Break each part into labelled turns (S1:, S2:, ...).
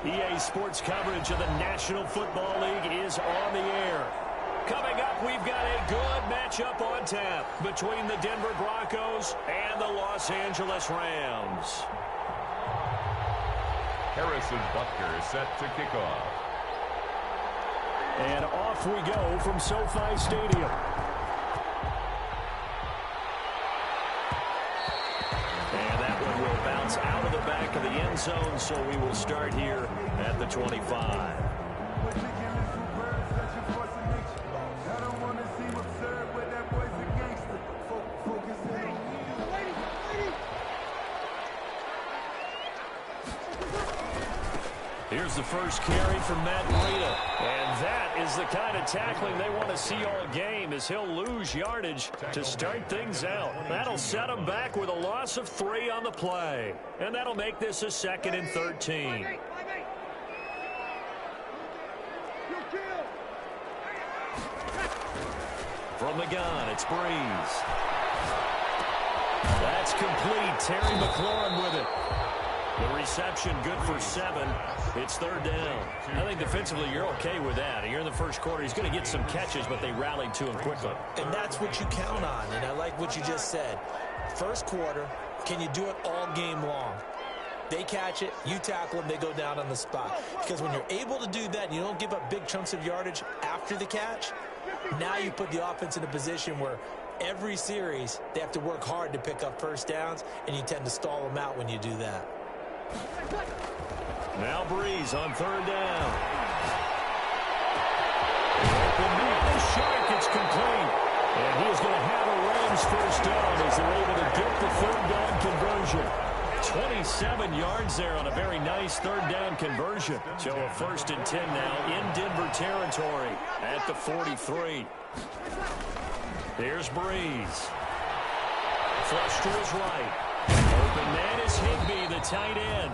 S1: EA Sports coverage of the National Football League is on the air. Coming up, we've got a good matchup on tap between the Denver Broncos and the Los Angeles Rams.
S2: Harrison Butker set to kick off.
S1: And off we go from SoFi Stadium. And that one will bounce out of the back of the end zone, so we will start here at the 25. Here's the first carry from Matt Breida. And that is the kind of tackling they want to see all game, as he'll lose yardage to start things out. That'll set him back with a loss of 3 on the play. And that'll make this a 2nd and 13. From the gun, it's Breeze. That's complete. Terry McLaurin with it. The reception good for 7. It's 3rd down. I think defensively you're okay with that. Here in the first quarter, he's going to get some catches, but they rallied to him quickly.
S3: And that's what you count on, and I like what you just said. First quarter, can you do it all game long? They catch it, you tackle them, they go down on the spot. Because when you're able to do that and you don't give up big chunks of yardage after the catch, now you put the offense in a position where every series they have to work hard to pick up first downs, and you tend to stall them out when you do that.
S1: Now Breeze on 3rd down. The man is Shark. It's complete. And he is going to have a Rams first down as they're able to get the 3rd down conversion. 27 yards there on a very nice 3rd down conversion. So a 1st and 10 now in Denver territory at the 43. Here's Breeze. Flush to his right. Open man is Higbee, the tight end.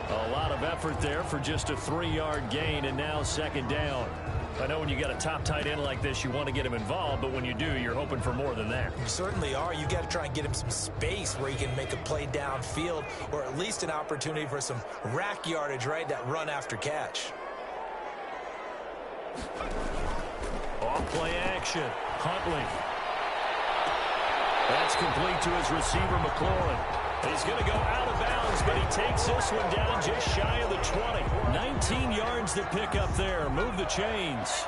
S1: A lot of effort there for just a 3-yard gain, and now 2nd down. I know when you got a top tight end like this, you want to get him involved, but when you do, you're hoping for more than that.
S3: You certainly are. You got to try and get him some space where he can make a play downfield, or at least an opportunity for some rack yardage, right? That run after catch.
S1: Off play action. Huntley. That's complete to his receiver, McLaurin. He's going to go out of bounds, but he takes this one down just shy of the 20. 19 yards to pick up there. Move the chains.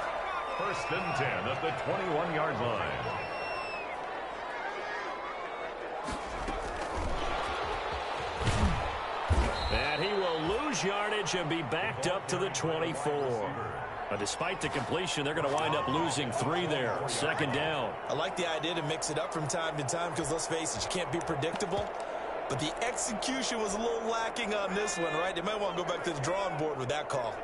S2: 1st and 10 at the 21-yard line.
S1: And he will lose yardage and be backed up to the 24. But despite the completion, they're going to wind up losing 3 there. 2nd down.
S3: I like the idea to mix it up from time to time because, let's face it, you can't be predictable. But the execution was a little lacking on this one, right? They might want to go back to the drawing board with that call.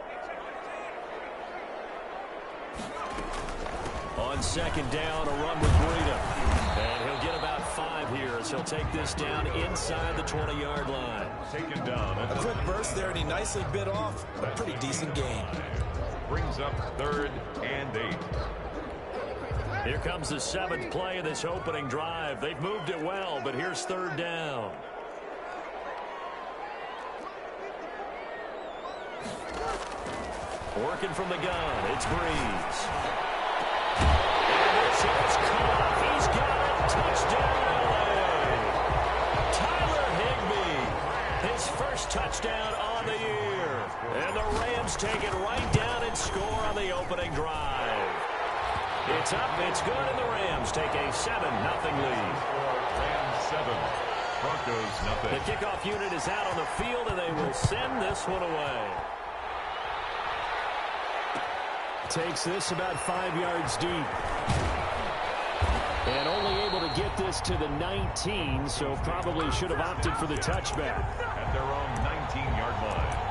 S1: On 2nd down, a run with Breida. And he'll get about 5 here as he'll take this down inside the 20-yard line.
S2: Taken down.
S3: A quick burst there, and he nicely bit off a pretty decent gain.
S2: Brings up 3rd and 8.
S1: Here comes the 7th play of this opening drive. They've moved it well, but here's 3rd down. Working from the gun, it's Breeze. And this is caught. He's got it. Touchdown, LA. Tyler Higbee, his first touchdown on the year. And the Rams take it right down and score on the opening drive. It's up, it's good, and the Rams take a 7-0 lead.
S2: Rams 7, Broncos nothing.
S1: The kickoff unit is out on the field, and they will send this one away. Takes this about 5 yards deep. And only able to get this to the 19, so probably should have opted for the touchback.
S2: At their own 19-yard line.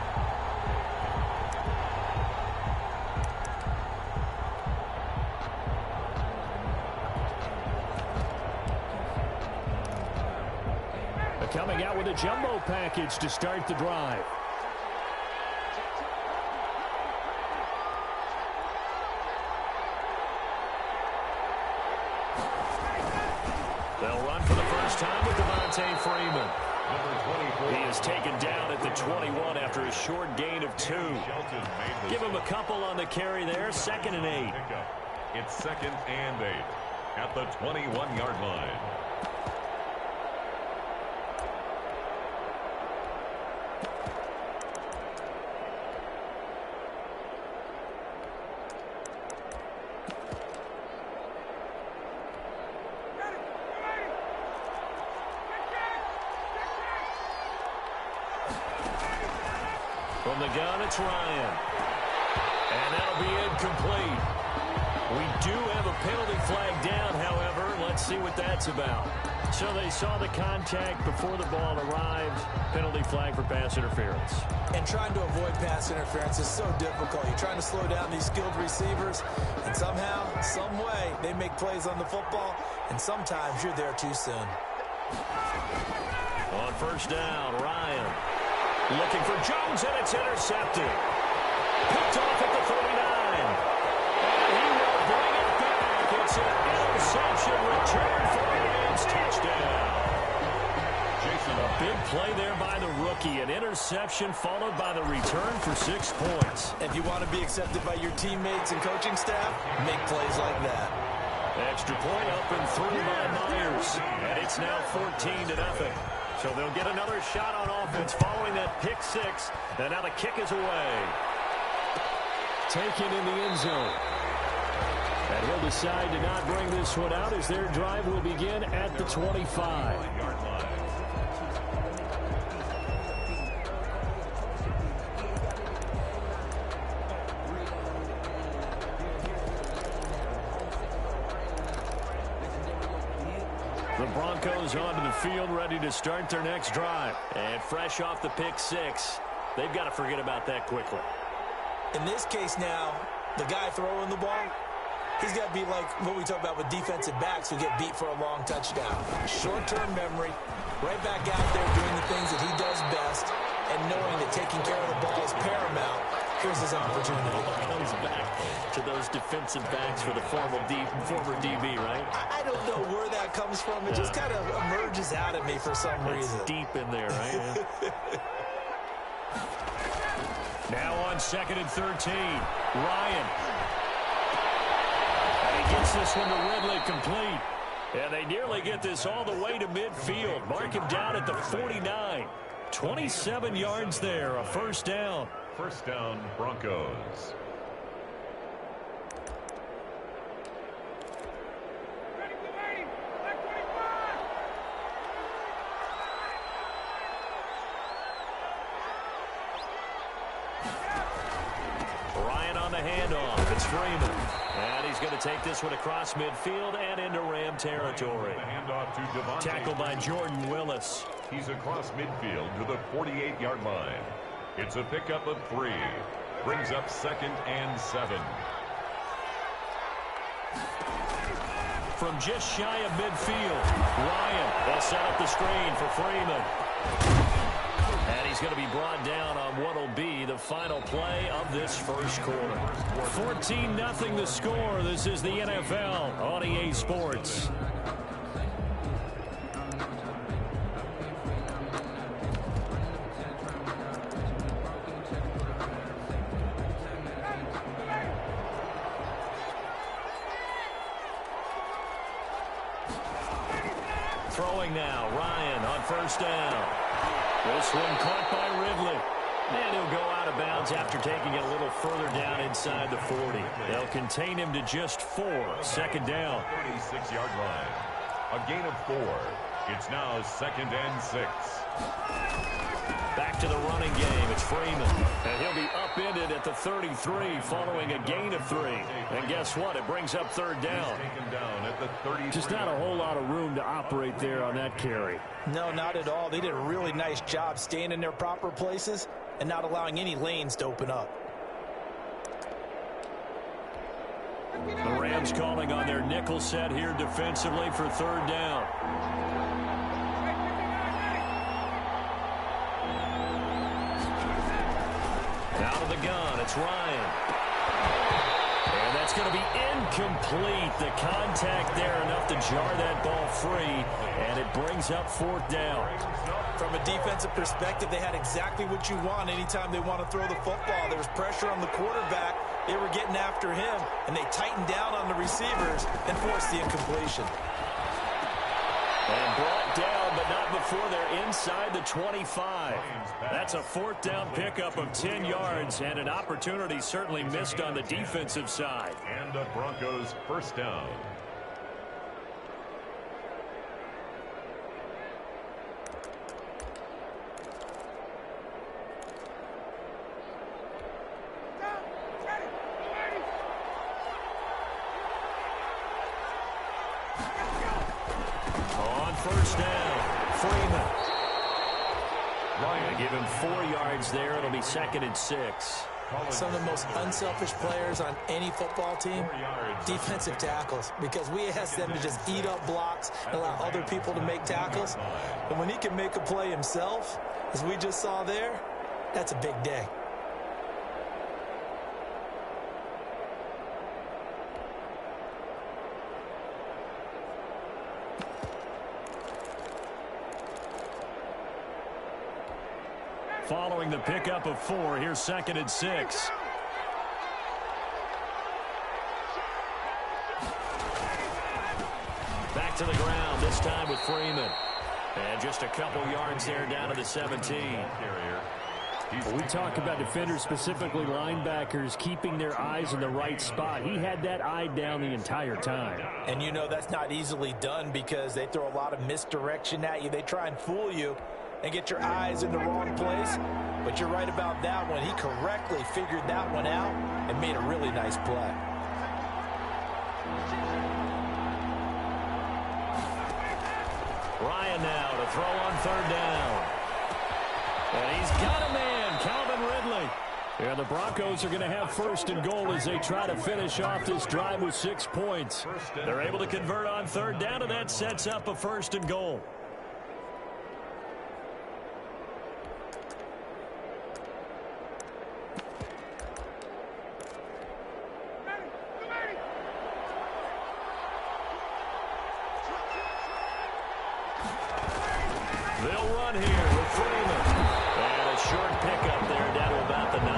S1: Coming out with a jumbo package to start the drive. They'll run for the first time with Devontae Freeman.
S2: Number 24.
S1: He is taken down at the 21 after a short gain of 2. Give him a couple on the carry there. 2nd and 8.
S2: It's 2nd and 8 at the 21-yard line.
S1: From the gun, it's Ryan. And that'll be incomplete. We do have a penalty flag down, however. Let's see what that's about. So they saw the contact before the ball arrived. Penalty flag for pass interference.
S3: And trying to avoid pass interference is so difficult. You're trying to slow down these skilled receivers, and somehow, some way, they make plays on the football, and sometimes you're there too soon.
S1: On 1st down, Ryan looking for Jones, and it's intercepted. Picked off at the 49. And he will bring it back. It's an interception return for a Rams touchdown. Jason, a big play there by the rookie. An interception followed by the return for 6 points.
S3: If you want to be accepted by your teammates and coaching staff, make plays like that.
S1: Extra point up and through by Myers. And it's now 14-0. So they'll get another shot on offense following that pick 6. And now the kick is away. Taken in the end zone. And he'll decide to not bring this one out as their drive will begin at the 25. The Broncos onto the field, ready to start their next drive. And fresh off the pick 6, they've got to forget about that quickly.
S3: In this case now, the guy throwing the ball, he's got to be like what we talk about with defensive backs who get beat for a long touchdown. Short-term memory, right back out there doing the things that he does best, and knowing that taking care of the ball is paramount. Here's his opportunity.
S1: Comes back to those defensive backs for the former DB, right?
S3: I don't know where that comes from. It just kind of emerges out at me for some reason.
S1: It's deep in there, right? Now on 2nd and 13, Ryan. And he gets this one to Ridley complete. And they nearly get this all the way to midfield. Mark him down at the 49. 27 yards there, a 1st down.
S2: 1st down, Broncos.
S1: Ryan on the handoff. It's Freeman. And he's going to take this one across midfield and into Ram territory. Tackled by Jordan Willis.
S2: He's across midfield to the 48-yard line. It's a pickup of 3. Brings up 2nd and 7.
S1: From just shy of midfield, Ryan will set up the screen for Freeman. And he's going to be brought down on what will be the final play of this 1st quarter. 14-0 the score. This is the NFL on EA Sports. Throwing now, Ryan on 1st down. This one caught by Ridley. And he'll go out of bounds after taking it a little further down inside the 40. They'll contain him to just 4. 2nd down.
S2: 36-yard line. A gain of 4. It's now 2nd and 6.
S1: Back to the running game. It's Freeman. And he'll be upended at the 33 following a gain of 3. And guess what? It brings up 3rd down.
S2: Taken down at the 33.
S1: Just not a whole lot of room to operate there on that carry.
S3: No, not at all. They did a really nice job staying in their proper places and not allowing any lanes to open up.
S1: The Rams calling on their nickel set here defensively for 3rd down. Out of the gun, it's Ryan. And that's going to be incomplete. The contact there enough to jar that ball free, and it brings up fourth down.
S3: From a defensive perspective, they had exactly what you want anytime they want to throw the football. There was pressure on the quarterback. They were getting after him, and they tightened down on the receivers and forced the incompletion.
S1: And brought down, but not before they're inside the 25. That's a fourth down pickup of 10 yards, and an opportunity certainly missed on the defensive side.
S2: And the Broncos first down.
S1: First down, Freeman. Give him 4 yards there. It'll be 2nd and 6.
S3: Some of the most unselfish players on any football team, defensive tackles, because we ask them to just eat up blocks and allow other people to make tackles. And when he can make a play himself, as we just saw there, that's a big day.
S1: Following the pickup of 4, here's 2nd and 6. Back to the ground, this time with Freeman. And just a couple yards there down to the 17.
S4: We talk about defenders, specifically linebackers, keeping their eyes in the right spot. He had that eye down the entire time.
S3: And you know that's not easily done because they throw a lot of misdirection at you. They try and fool you and get your eyes in the wrong place. But you're right about that one. He correctly figured that one out and made a really nice play.
S1: Ryan now to throw on 3rd down. And he's got a man, Calvin Ridley. And the Broncos are going to have 1st and goal as they try to finish off this drive with 6 points. They're able to convert on 3rd down, and that sets up a 1st and goal. They'll run here with Freeman. And a short pickup there down to about the 9.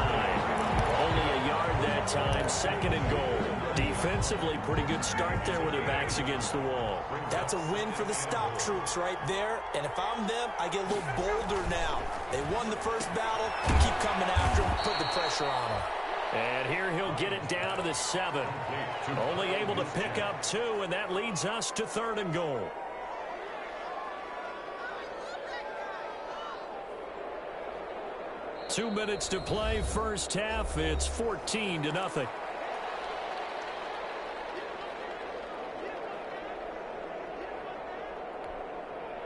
S1: Only a yard that time, 2nd and goal. Defensively, pretty good start there with their backs against the wall.
S3: That's a win for the stop troops right there. And if I'm them, I get a little bolder now. They won the first battle. Keep coming after them. Put the pressure on them.
S1: And here he'll get it down to the 7. Only able to pick up 2, and that leads us to 3rd and goal. Two minutes to play, first half. It's 14-0.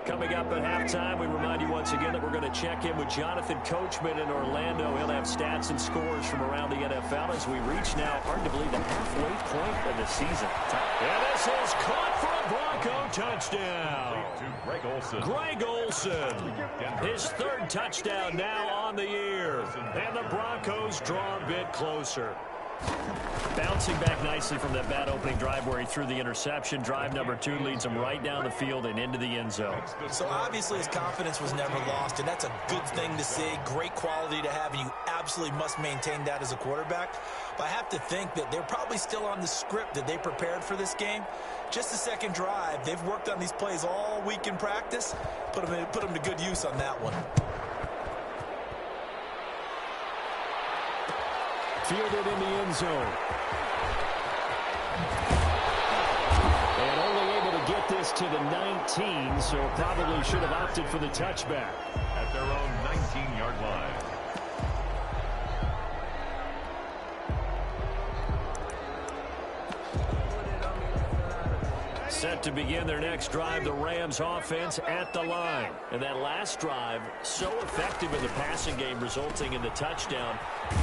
S1: Coming up at halftime, we remind you once again that we're going to check in with Jonathan Coachman in Orlando. He'll have stats and scores from around the NFL as we reach now, hard to believe, the halfway point of the season. And this is caught for a Bronco touchdown. Greg Olsen, his 3rd touchdown now on the year. And the Broncos draw a bit closer. Bouncing back nicely from that bad opening drive where he threw the interception. Drive number 2 leads him right down the field and into the end zone.
S3: So obviously his confidence was never lost, and that's a good thing to see. Great quality to have, and you absolutely must maintain that as a quarterback. But I have to think that they're probably still on the script that they prepared for this game. Just the 2nd drive. They've worked on these plays all week in practice. Put them to good use on that one.
S4: Fielded in the end zone. And only able to get this to the 19, so probably should have opted for the touchback.
S2: At their own 19-yard line.
S1: Set to begin their next drive, the Rams offense at the line. And that last drive, so effective in the passing game, resulting in the touchdown.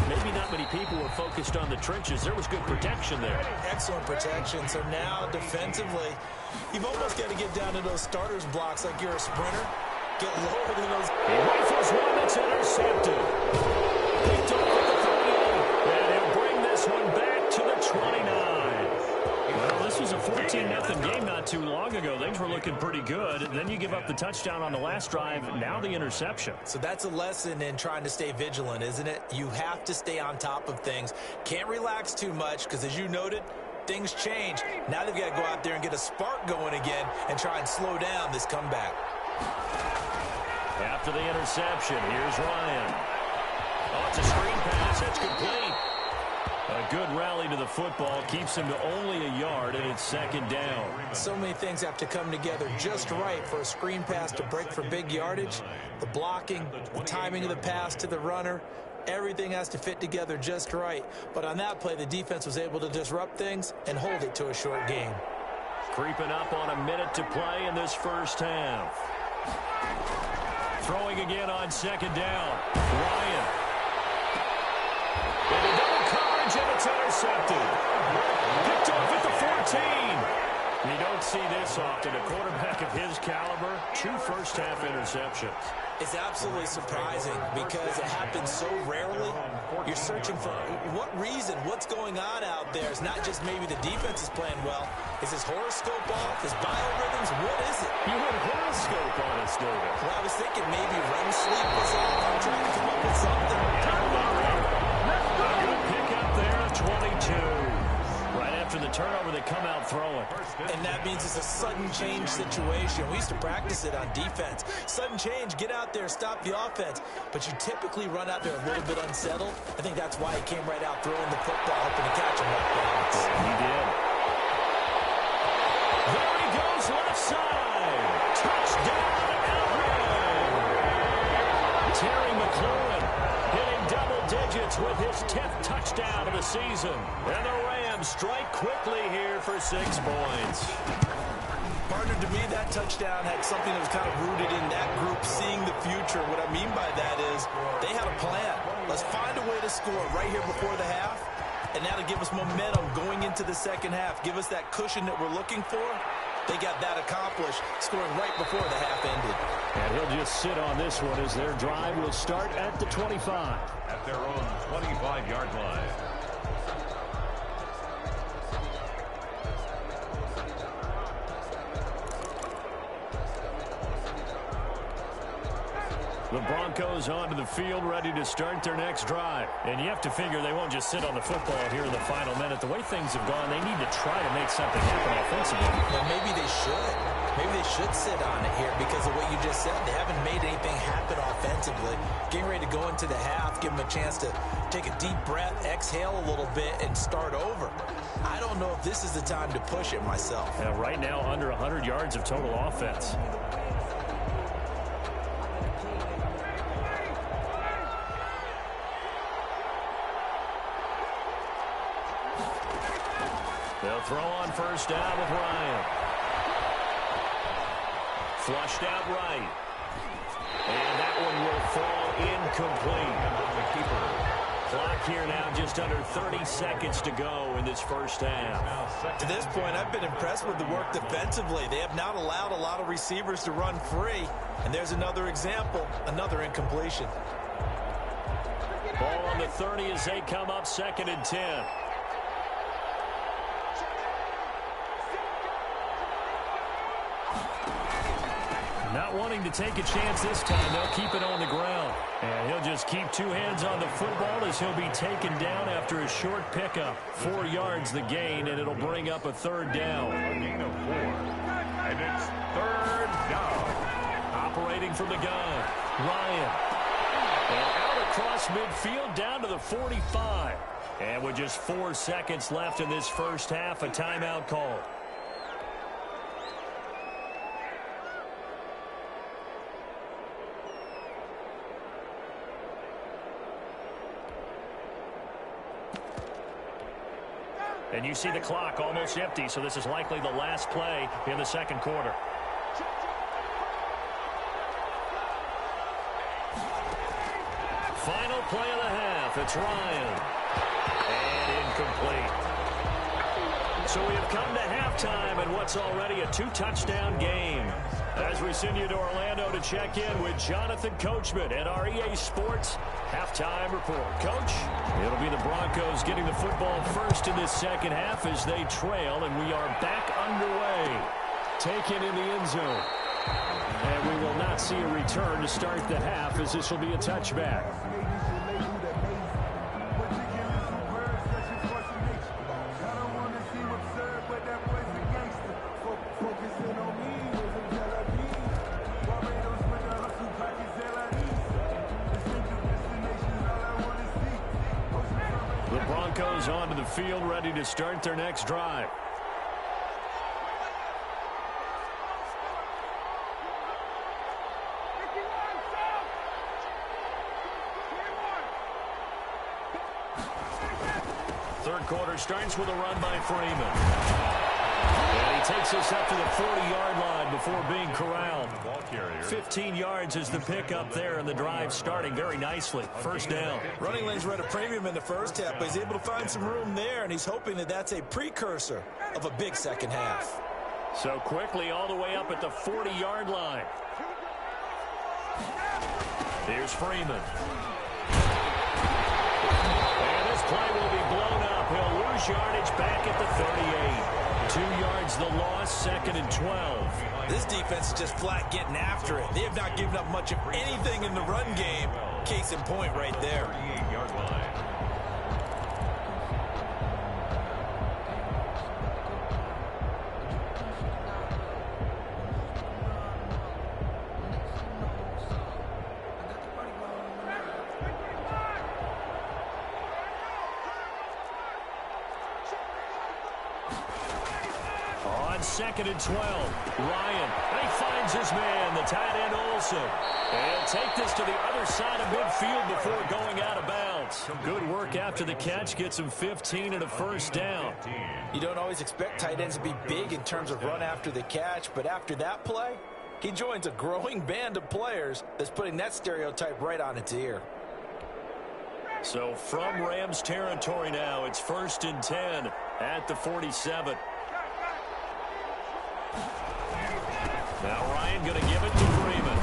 S1: Maybe not many people were focused on the trenches. There was good protection there.
S3: Excellent protection. So now, defensively, you've almost got to get down to those starters blocks like you're a sprinter. Get lower than those.
S1: He rifles one that's intercepted. Picked off at the 38. And he'll bring this one back to the 20. not too long ago, things were looking pretty good. Then you give up the touchdown on the last drive, now the interception.
S3: So that's a lesson in trying to stay vigilant, isn't it? You have to stay on top of things. Can't relax too much because, as you noted, things change. Now they've got to go out there and get a spark going again and try and slow down this comeback.
S1: After the interception, here's Ryan. Oh, it's a screen pass. That's complete. A good rally to the football keeps him to only a yard, and it's second down.
S3: So many things have to come together just right for a screen pass to break for big yardage. The blocking, the timing of the pass to the runner, everything has to fit together just right. But on that play, the defense was able to disrupt things and hold it to a short game.
S1: Creeping up on a minute to play in this first half. Throwing again on second down. Ryan. And a double coverage, and it's intercepted. Picked off at the 14. You don't see this often. A quarterback of his caliber, 2 first-half interceptions.
S3: It's absolutely surprising because it happens so rarely. You're searching for what reason, what's going on out there. It's not just maybe the defense is playing well. Is his horoscope off? His biorhythms? What is it?
S1: You had horoscope on us, David.
S3: Well, I was thinking maybe REM sleep was off. I'm trying to come up with something.
S1: A good pick up there at 22. Right after the turnover, they come out throwing.
S3: And that means it's a sudden change situation. We used to practice it on defense. Sudden change, get out there, stop the offense. But you typically run out there a little bit unsettled. I think that's why he came right out throwing the football, hoping to catch him off balance.
S1: He did. There he goes, left side. Touchdown, Allen. Terry McLaurin hitting double digits with his 10th touchdown of the season. And the Rams strike quickly here for 6 points.
S3: Partner, to me, that touchdown had something that was kind of rooted in that group seeing the future. What I mean by that is they had a plan. Let's find a way to score right here before the half, and that'll give us momentum going into the second half. Give us that cushion that we're looking for. They got that accomplished, scoring right before the half ended.
S1: And he'll just sit on this one as their drive will start at the 25.
S2: At their own 25-yard line.
S1: The Broncos onto the field, ready to start their next drive. And you have to figure they won't just sit on the football here in the final minute. The way things have gone, they need to try to make something happen offensively.
S3: Well, maybe they should. Maybe they should sit on it here because of what you just said. They haven't made anything happen offensively. Getting ready to go into the half, give them a chance to take a deep breath, exhale a little bit, and start over. I don't know if this is the time to push it myself.
S1: Yeah, right now, under 100 yards of total offense. They'll throw on first down with Ryan. Flushed out right. And that one will fall incomplete. The keeper. Clock here now just under 30 seconds to go in this first half.
S3: To this point, I've been impressed with the work defensively. They have not allowed a lot of receivers to run free. And there's another example, another incompletion.
S1: Ball on the 30 as they come up 2nd and 10. Not wanting to take a chance this time, they'll keep it on the ground. And he'll just keep 2 hands on the football as he'll be taken down after a short pickup. 4 yards the gain, and it'll bring up a 3rd down.
S2: A gain of 4. And it's 3rd down.
S1: Operating from the gun, Ryan. And out across midfield down to the 45. And with just 4 seconds left in this first half, a timeout call. And you see the clock almost empty, so this is likely the last play in the second quarter. Final play of the half. It's Ryan. And incomplete. So we have come to halftime in what's already a 2-touchdown game. As we send you to Orlando to check in with Jonathan Coachman at our EA Sports Halftime Report. Coach, it'll be the Broncos getting the football first in this second half as they trail, and we are back underway.
S4: taken in the end zone. And we will not see a return to start the half, as this will be a touchback. The Broncos onto the field, ready to start their next drive. Third quarter starts with a run by Freeman. And he takes us up to the 40-yard line before being corralled. 15 yards is the pickup there, and the drive starting very nicely. First down.
S3: Running lanes were at a premium in the first half, but he's able to find some room there, and he's hoping that that's a precursor of a big second half.
S4: So quickly all the way up at the 40-yard line. Here's Freeman. And this play will be blown up. He'll lose yardage back at the 38. 2 yards the loss, second and 12.
S3: This defense is just flat getting after it. They have not given up much of anything in the run game. Case in point right there.
S2: 38-yard line.
S4: Second and 12. Ryan, and he finds his man, the tight end Olsen. And he'll take this to the other side of midfield before going out of bounds. Good work after the catch. Gets him 15 and a first down.
S3: You don't always expect tight ends to be big in terms of run after the catch, but after that play, he joins a growing band of players that's putting that stereotype right on its ear.
S4: So from Rams territory now, it's first and 10 at the 47. Now Ryan going to give it to Freeman.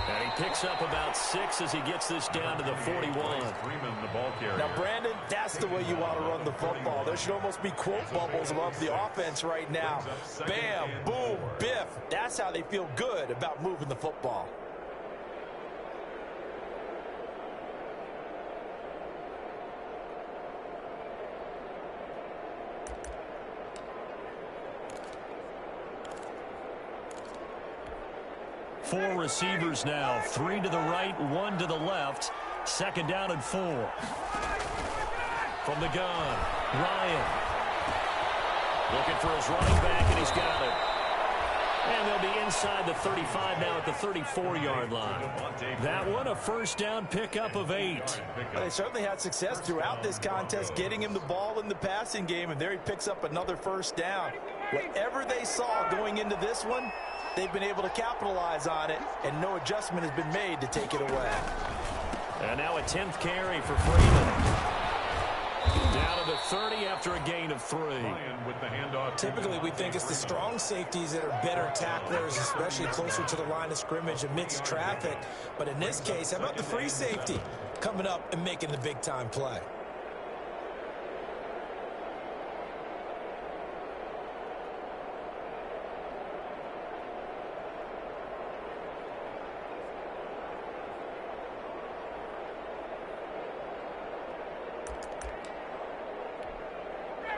S4: And he picks up about 6 as he gets this down to the 41.
S2: Freeman, the ball carrier.
S3: Now, Brandon, that's the way you want to run the football. There should almost be quote bubbles above the offense right now. Bam, boom, biff. That's how they feel good about moving the football.
S4: Four receivers now, 3 to the right, 1 to the left. Second down and 4. From the gun, Ryan. Looking for his running back, and he's got it. And they'll be inside the 35 now at the 34-yard line. That one, a first down pickup of 8.
S3: They certainly had success throughout this contest, getting him the ball in the passing game, and there he picks up another first down. Whatever they saw going into this one, they've been able to capitalize on it, and no adjustment has been made to take it away.
S4: And now a 10th carry for Freeman. Down to the 30 after a gain of 3.
S2: With the handoff.
S3: Typically, we think it's the strong safeties that are better tacklers, especially closer to the line of scrimmage amidst traffic. But in this case, how about the free safety coming up and making the big-time play?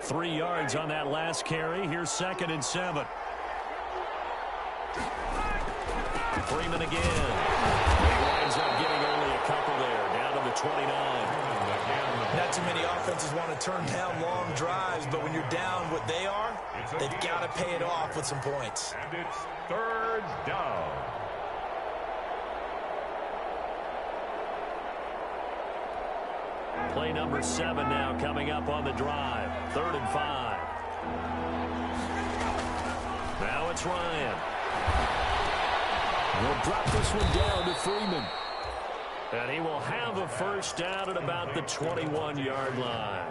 S4: Three yards on that last carry. Here's second and 7. Freeman again. He winds up getting only a couple there, down to the 29.
S3: Not too many offenses want to turn down long drives, but when you're down what they are, they've got to pay it off with some points.
S2: And it's third down.
S4: Play number 7 now coming up on the drive. 3rd and 5. Now it's Ryan. We'll drop this one down to Freeman. And he will have a first down at about the 21-yard line.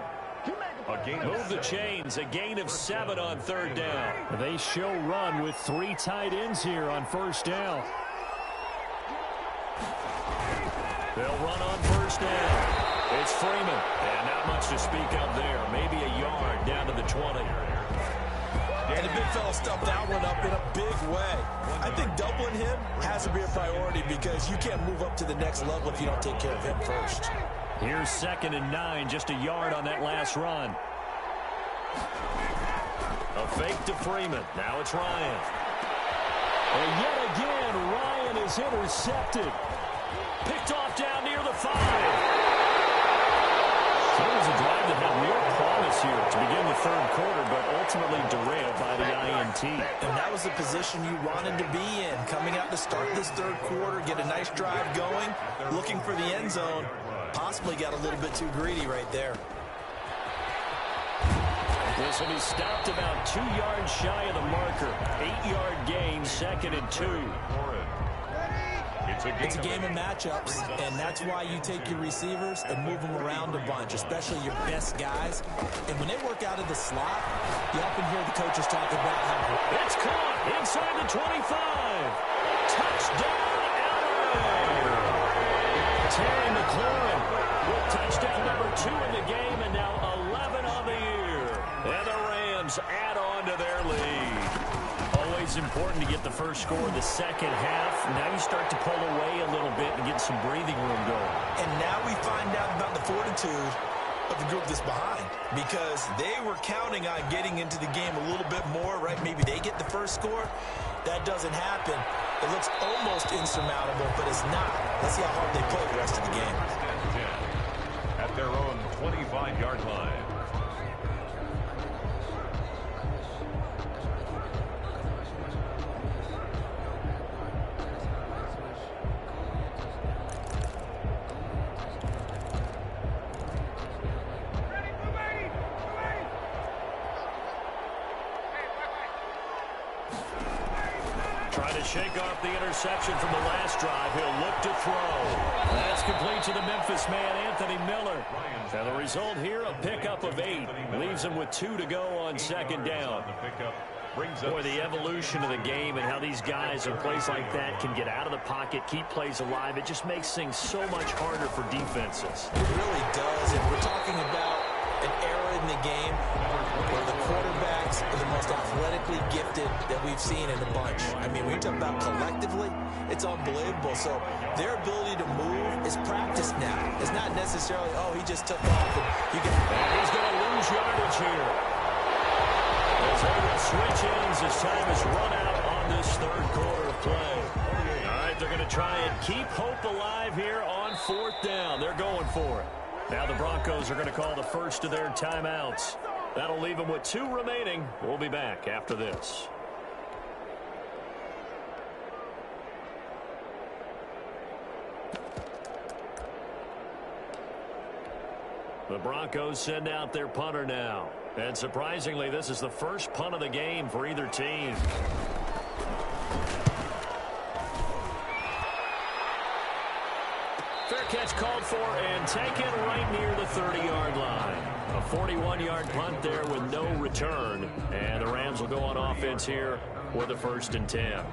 S4: Move the chains. A gain of 7 on 3rd down. They show run with 3 tight ends here on first down. They'll run on first down. It's Freeman, and not much to speak of there. Maybe a yard down to the 20.
S3: And the big fella stuffed that one up in a big way. I think doubling him has to be a priority because you can't move up to the next level if you don't take care of him first.
S4: Here's 2nd and 9, just a yard on that last run. A fake to Freeman. Now it's Ryan. And yet again, Ryan is intercepted. Picked off down near the 5. So it was a drive that had real promise here to begin the 3rd quarter, but ultimately derailed by the INT.
S3: And that was the position you wanted to be in. Coming out to start this 3rd quarter, get a nice drive going, looking for the end zone. Possibly got a little bit too greedy right there.
S4: This will be stopped about 2 yards shy of the marker. 8-yard gain, 2nd and 2.
S3: It's a game of matchups, and that's why you take your receivers and move them around a bunch, especially your best guys. And when they work out of the slot, you often hear the coaches talk about how
S4: it's caught inside the 25. Touchdown, LA! Terry McLaurin with touchdown number 2 in the game, and now 11 on the year. And the Rams add on to their lead. Always important to get the first score of the 2nd half. Now you start to pull away a little bit and get some breathing room going.
S3: And now we find out about the fortitude of the group that's behind, because they were counting on getting into the game a little bit more, right? Maybe they get the first score. That doesn't happen. It looks almost insurmountable, but it's not. Let's see how hard they play the rest of the game.
S2: At their own 25-yard line.
S4: Shake off the interception from the last drive. He'll look to throw. That's complete to the Memphis man, Anthony Miller. And the result here, a pickup of 8. Leaves him with 2 to go on 2nd down. Boy, the evolution of the game and how these guys in plays like that can get out of the pocket, keep plays alive, it just makes things so much harder for defenses.
S3: It really does. And we're talking about an era in the game where the quarterbacks are the most athletically gifted that we've seen in a bunch. I mean, when you talk about collectively, it's unbelievable. So their ability to move is practiced now. It's not necessarily, oh, he just took off. And
S4: he's going to lose yardage here. As they will switch ends as time is run out on this 3rd quarter of play. All right, they're going to try and keep hope alive here on 4th down. They're going for it. Now the Broncos are going to call the first of their timeouts. That'll leave them with 2 remaining. We'll be back after this. The Broncos send out their punter now. And surprisingly, this is the first punt of the game for either team. Fair catch called for and taken right near the 30-yard line. A 41-yard punt there with no return. And the Rams will go on offense here with a 1st and 10.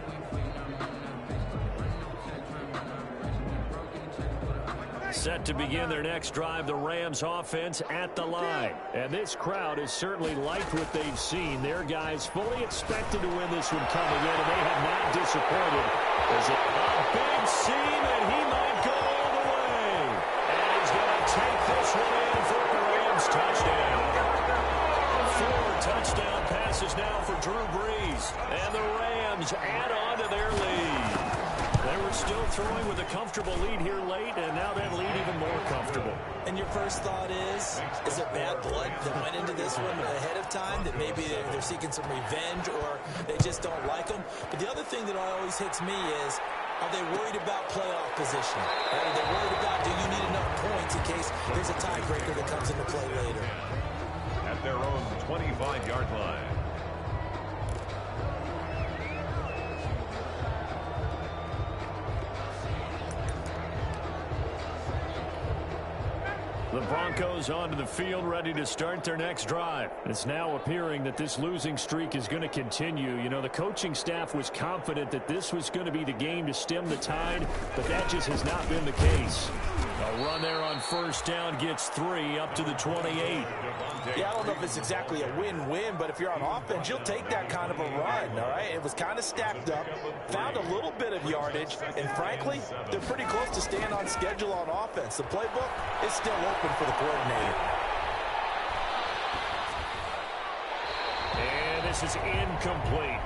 S4: Set to begin their next drive, the Rams offense at the line. And this crowd has certainly liked what they've seen. Their guys fully expected to win this one coming in, and they have not disappointed. There's a big seam, and he might go all the way. And he's going to take this one in for the Rams touchdown. 4 touchdown passes now for Drew Brees. And the Rams add on to their lead. They were still throwing with a comfortable lead here late, and now that lead even more comfortable.
S3: And your first thought is there bad blood that went into this one ahead of time, that maybe they're seeking some revenge or they just don't like them? But the other thing that always hits me is, are they worried about playoff position? Right? Are they worried about, do you need enough points in case there's a tiebreaker that comes into play later?
S2: At their own 25-yard line.
S4: The Broncos onto the field, ready to start their next drive. It's now appearing that this losing streak is going to continue. You know, the coaching staff was confident that this was going to be the game to stem the tide, but that just has not been the case. A run there on first down gets 3 up to the 28.
S3: Yeah, I don't know if it's exactly a win-win, but if you're on offense, you'll take that kind of a run, all right? It was kind of stacked up, found a little bit of yardage, and frankly, they're pretty close to staying on schedule on offense. The playbook is still open for the coordinator.
S4: And this is incomplete.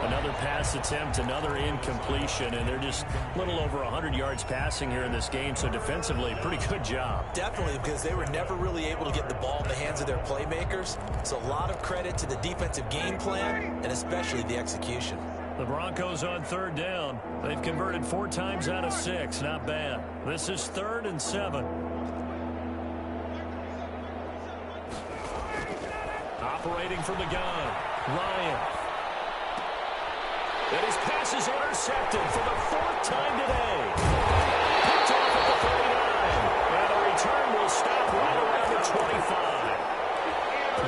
S4: Another pass attempt, another incompletion, and they're just a little over 100 yards passing here in this game, so defensively, pretty good job.
S3: Definitely, because they were never really able to get the ball in the hands of their playmakers, so a lot of credit to the defensive game plan, and especially the execution.
S4: The Broncos on third down. They've converted 4 times out of 6. Not bad. This is 3rd and 7. Operating from the gun, Ryan. And his pass is intercepted for the 4th time today. Picked off at the 49. And the return will stop right around the 25.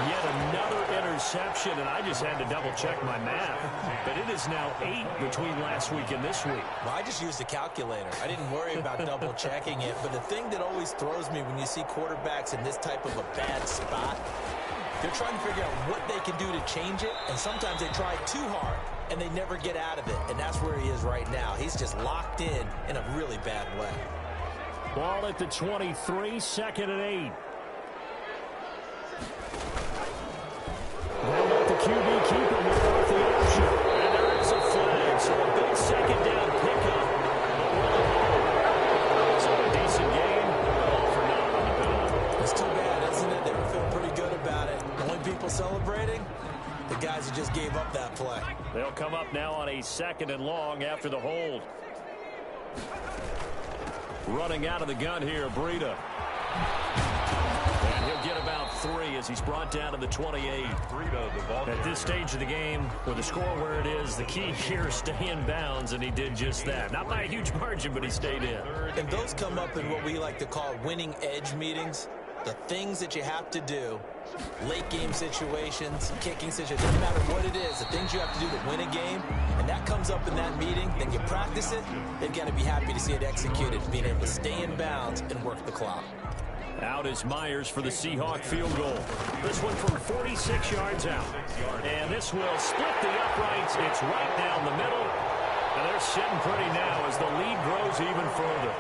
S4: Yet another interception, and I just had to double-check my math. But it is now 8 between last week and this week.
S3: Well, I just used a calculator. I didn't worry about double-checking it. But the thing that always throws me when you see quarterbacks in this type of a bad spot, they're trying to figure out what they can do to change it, and sometimes they try too hard, and they never get out of it, and that's where he is right now. He's just locked in a really bad way.
S4: Ball at the 23, 2nd and 8. They'll let the QB keep him with the option. And there is a flag, so a big 2nd down pickup. So a decent game, all for naught on the bill.
S3: It's too bad, isn't it? They were feeling pretty good about it. The only people celebrating, the guys who just gave up that play.
S4: They'll come up now on a 2nd and long after the hold. Running out of the gun here, Breida. And he'll get about 3 as he's brought down to the 28. At this stage of the game, with the score where it is, the key here is stay in bounds, and he did just that. Not by a huge margin, but he stayed in.
S3: And those come up in what we like to call winning edge meetings. The things that you have to do, late game situations, kicking situations, doesn't matter what it is, the things you have to do to win a game, and that comes up in that meeting, then you practice it, they've got to be happy to see it executed, being able to stay in bounds and work the clock.
S4: Out is Myers for the Seahawk field goal. This one from 46 yards out. And this will split the uprights. It's right down the middle. And they're sitting pretty now as the lead grows even further.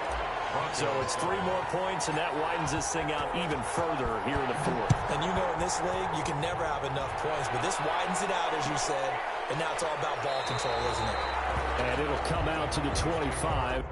S4: So it's 3 more points, and that widens this thing out even further here in the 4th.
S3: And you know in this league, you can never have enough points, but this widens it out, as you said, and now it's all about ball control, isn't it?
S4: And it'll come out to the 25.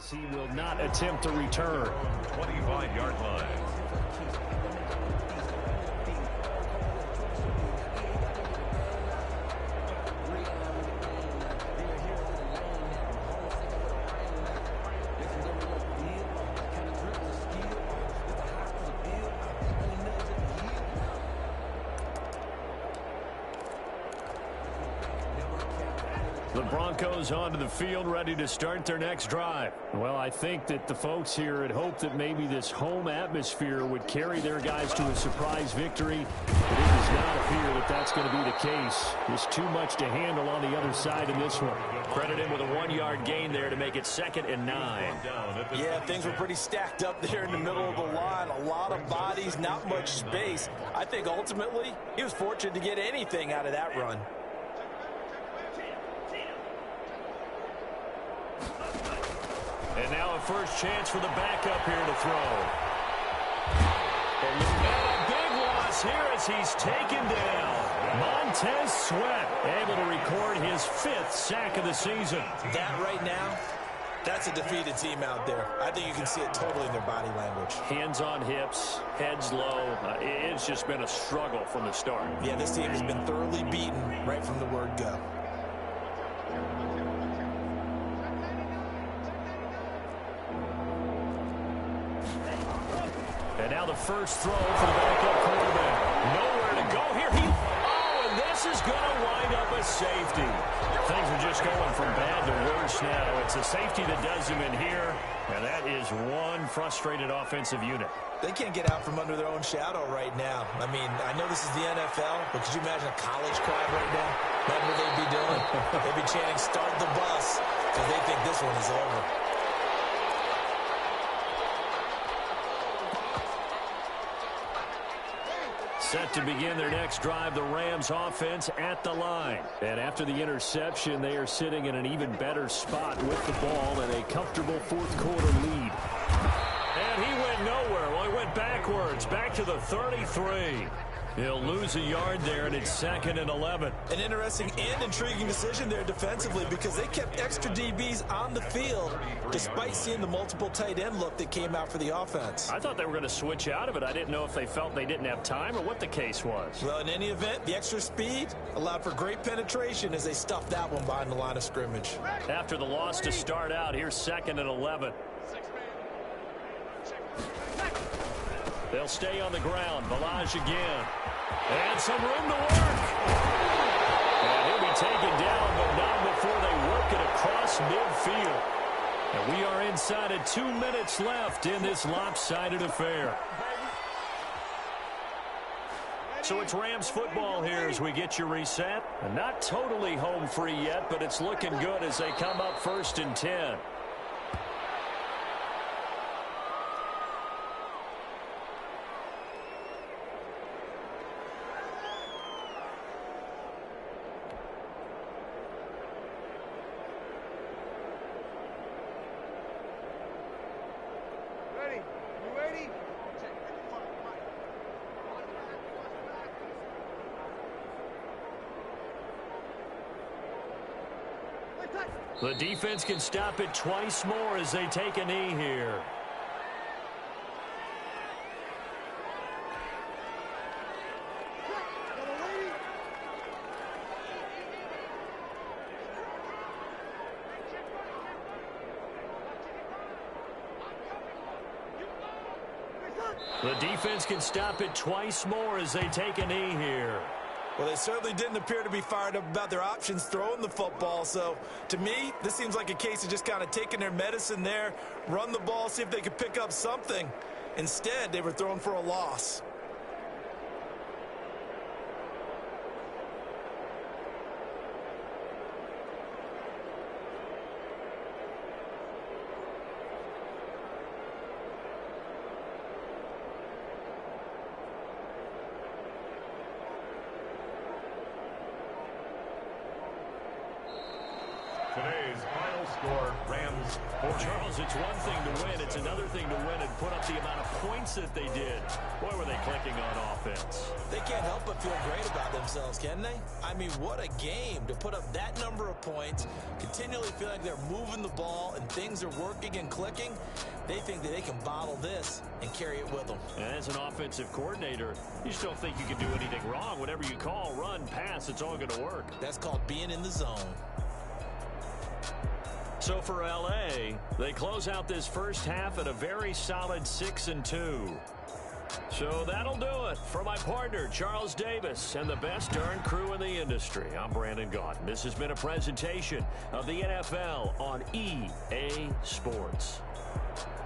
S4: He will not attempt to return.
S2: 25-yard line.
S4: The Broncos onto the field, ready to start their next drive. Well, I think that the folks here had hoped that maybe this home atmosphere would carry their guys to a surprise victory, but it does not appear that that's going to be the case. There's too much to handle on the other side in this one.
S1: Credit him with a 1-yard gain there to make it 2nd and 9.
S3: Yeah, things were pretty stacked up there in the middle of the line. A lot of bodies, not much space. I think ultimately he was fortunate to get anything out of that run.
S1: And now a first chance for the backup here to throw. And a big loss here as he's taken down. Montez Sweat able to record his 5th sack of the season.
S3: That right now, that's a defeated team out there. I think you can see it totally in their body language.
S1: Hands on hips, heads low. It's just been a struggle from the start.
S3: Yeah, this team has been thoroughly beaten right from the word go.
S1: And now the first throw for the backup quarterback. Nowhere to go here. And this is going to wind up a safety. Things are just going from bad to worse now. It's a safety that does him in here, and that is one frustrated offensive unit.
S3: They can't get out from under their own shadow right now. I mean, I know this is the NFL, but could you imagine a college crowd right now? What would they be doing? They'd be chanting, "Start the bus," because they think this one is over.
S1: Set to begin their next drive, the Rams offense at the line. And after the interception, they are sitting in an even better spot with the ball and a comfortable fourth-quarter lead. And he went nowhere. Well, he went backwards, back to the 33. He'll lose a yard there, and it's 2nd and 11.
S3: An interesting and intriguing decision there defensively because they kept extra DBs on the field despite seeing the multiple tight end look that came out for the offense.
S1: I thought they were going to switch out of it. I didn't know if they felt they didn't have time or what the case was.
S3: Well, in any event, the extra speed allowed for great penetration as they stuffed that one behind the line of scrimmage.
S1: After the loss to start out, here's 2nd and 11. They'll stay on the ground. Balaj again. And some room to work. And he'll be taken down, but not before they work it across midfield. And we are inside of 2 minutes left in this lopsided affair. So it's Rams football here as we get you reset. And not totally home free yet, but it's looking good as they come up 1st and 10. The defense can stop it twice more as they take a knee here. The defense can stop it twice more as they take a knee here.
S3: Well, they certainly didn't appear to be fired up about their options throwing the football. So, to me, this seems like a case of just kind of taking their medicine there, run the ball, see if they could pick up something. Instead, they were throwing for a loss.
S2: Today's final score, Rams 4.
S1: Charles, it's one thing to win. It's another thing to win and put up the amount of points that they did. Boy, were they clicking on offense.
S3: They can't help but feel great about themselves, can they? I mean, what a game to put up that number of points, continually feel like they're moving the ball and things are working and clicking. They think that they can bottle this and carry it with them.
S1: And as an offensive coordinator, you just don't think you can do anything wrong. Whatever you call, run, pass, it's all going to work.
S3: That's called being in the zone.
S1: So for L.A., they close out this first half at a very solid 6-2.
S4: So that'll do it. For my partner, Charles Davis, and the best darn crew in the industry, I'm Brandon Gaudin. This has been a presentation of the NFL on EA Sports.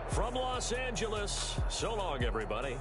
S4: From Los Angeles, so long, everybody.